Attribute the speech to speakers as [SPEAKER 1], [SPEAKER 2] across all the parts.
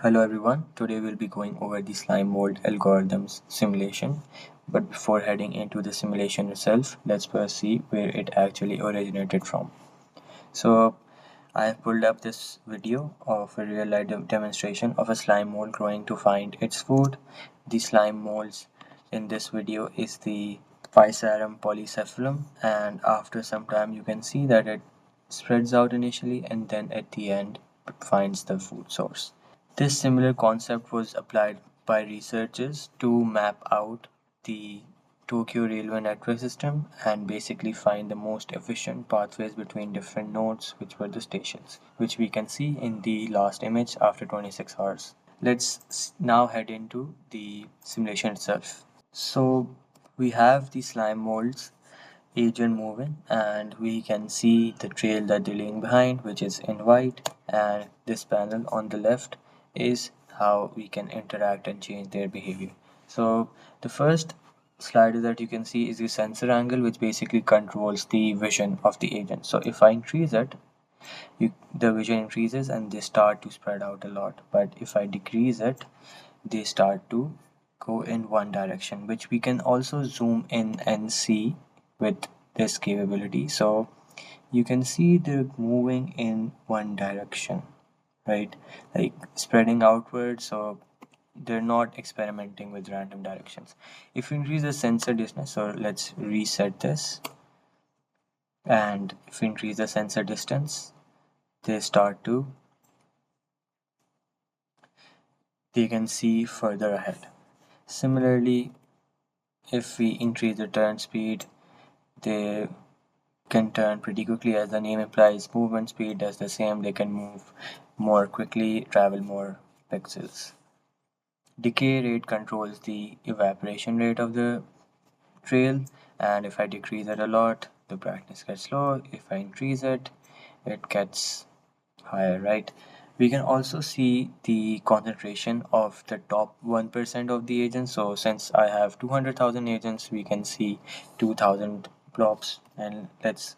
[SPEAKER 1] Hello everyone, today we'll be going over the slime mold algorithms simulation. But before heading into the simulation itself, let's first see where it actually originated from. So I have pulled up this video of a real life demonstration of a slime mold growing to find its food. The slime molds in this video is the Physarum polycephalum, and after some time you can see that it spreads out initially and then at the end it finds the food source. This similar concept was applied by researchers to map out the Tokyo railway network system and basically find the most efficient pathways between different nodes, which were the stations, which we can see in the last image after 26 hours. Let's now head into the simulation itself. So we have the slime molds agent moving, and we can see the trail that they're leaving behind, which is in white, and this panel on the left is how we can interact and change their behavior. So the first slider that you can see is the sensor angle, which basically controls the vision of the agent. So if I increase it, the vision increases and they start to spread out a lot, but if I decrease it, they start to go in one direction, which we can also zoom in and see with this capability. So you can see they're moving in one direction, right? Like spreading outwards, so they're not experimenting with random directions. If you increase the sensor distance, so let's reset this, and if you increase the sensor distance, they can see further ahead. Similarly, if we increase the turn speed, they can turn pretty quickly. As the name implies, movement speed does the same. They can move more quickly, travel more pixels. Decay rate controls the evaporation rate of the trail, and if I decrease it a lot, the brightness gets low. If I increase it, it gets higher, right? We can also see the concentration of the top 1% of the agents. So since I have 200,000 agents, we can see 2,000 blobs, and let's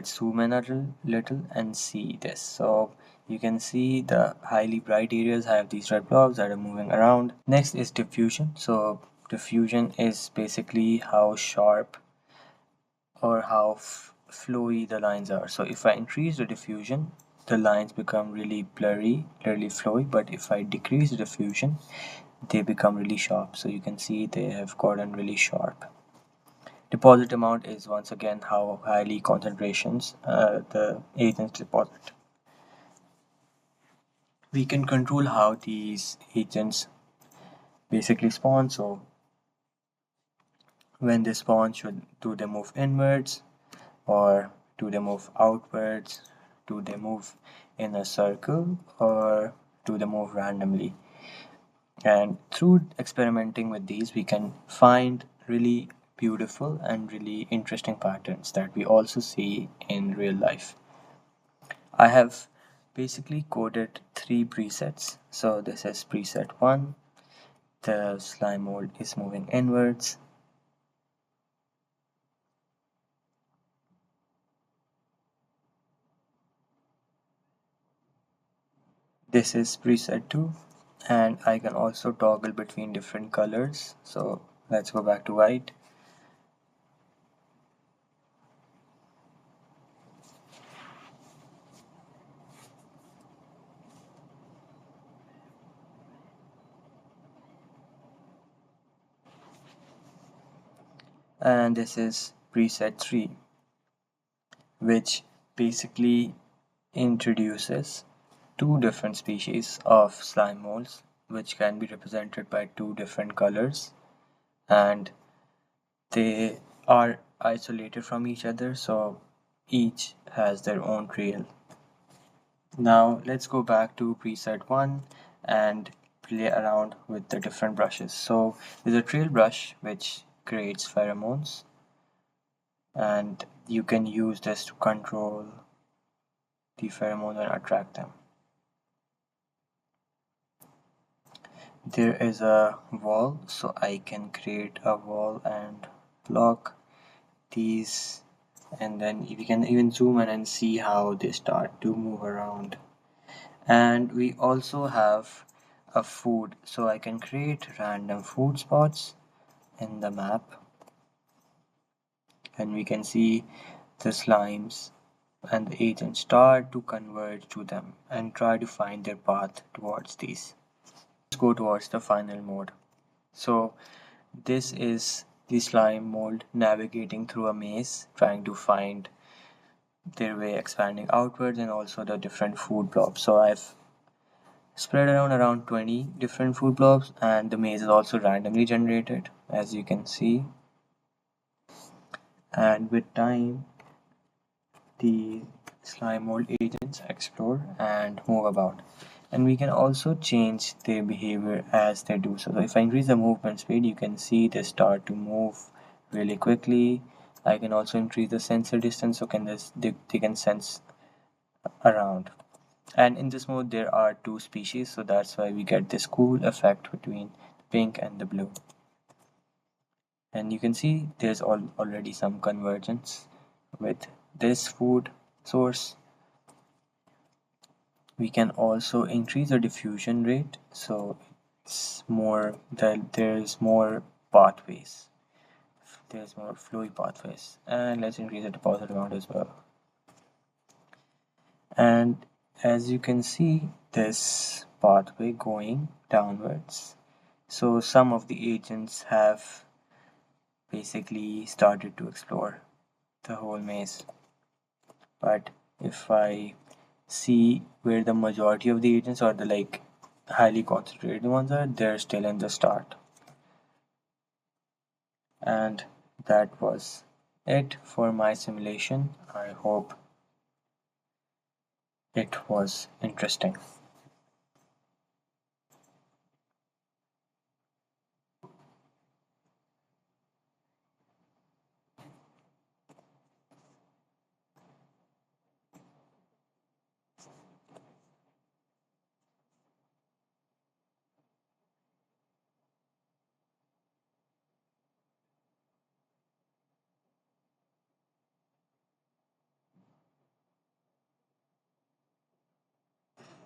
[SPEAKER 1] zoom in a little and see this. So you can see the highly bright areas have these red blobs that are moving around. Next is diffusion. So diffusion is basically how sharp or how flowy the lines are. So if I increase the diffusion, the lines become really blurry, really flowy, but if I decrease the diffusion, they become really sharp. So you can see they have gotten really sharp. Deposit amount is once again how highly concentrations the agents deposit. We can control how these agents basically spawn. So when they spawn, do they move inwards, or do they move outwards? Do they move in a circle, or do they move randomly? And through experimenting with these, we can find really beautiful and really interesting patterns that we also see in real life. I have basically coded 3 presets. So this is preset 1, the slime mold is moving inwards. This is preset 2, and I can also toggle between different colors. So let's go back to white. And this is preset 3, which basically introduces 2 different species of slime molds, which can be represented by 2 different colors, and they are isolated from each other, so each has their own trail. Now let's go back to preset 1 and play around with the different brushes. So there's a trail brush which creates pheromones, and you can use this to control the pheromones and attract them. There is a wall, so I can create a wall and block these, and then we can even zoom in and see how they start to move around. And we also have a food, so I can create random food spots in the map, and we can see the slimes and the agents start to converge to them and try to find their path towards these. Let's go towards the final mode. So this is the slime mold navigating through a maze, trying to find their way expanding outwards, and also the different food blobs. So I've spread around 20 different food blobs, and the maze is also randomly generated, as you can see. And with time, the slime mold agents explore and move about. And we can also change their behavior as they do so. So if I increase the movement speed, you can see they start to move really quickly. I can also increase the sensor distance, so they can sense around. And in this mode there are two species, so that's why we get this cool effect between pink and the blue. And you can see there's already some convergence with this food source. We can also increase the diffusion rate, so it's more that there's more pathways, there's more flowy pathways. And let's increase the deposit amount as well. And as you can see this pathway going downwards, so some of the agents have basically started to explore the whole maze. But if I see where the majority of the agents or the like highly concentrated ones are, they're still in the start. And that was it for my simulation. I hope it was interesting.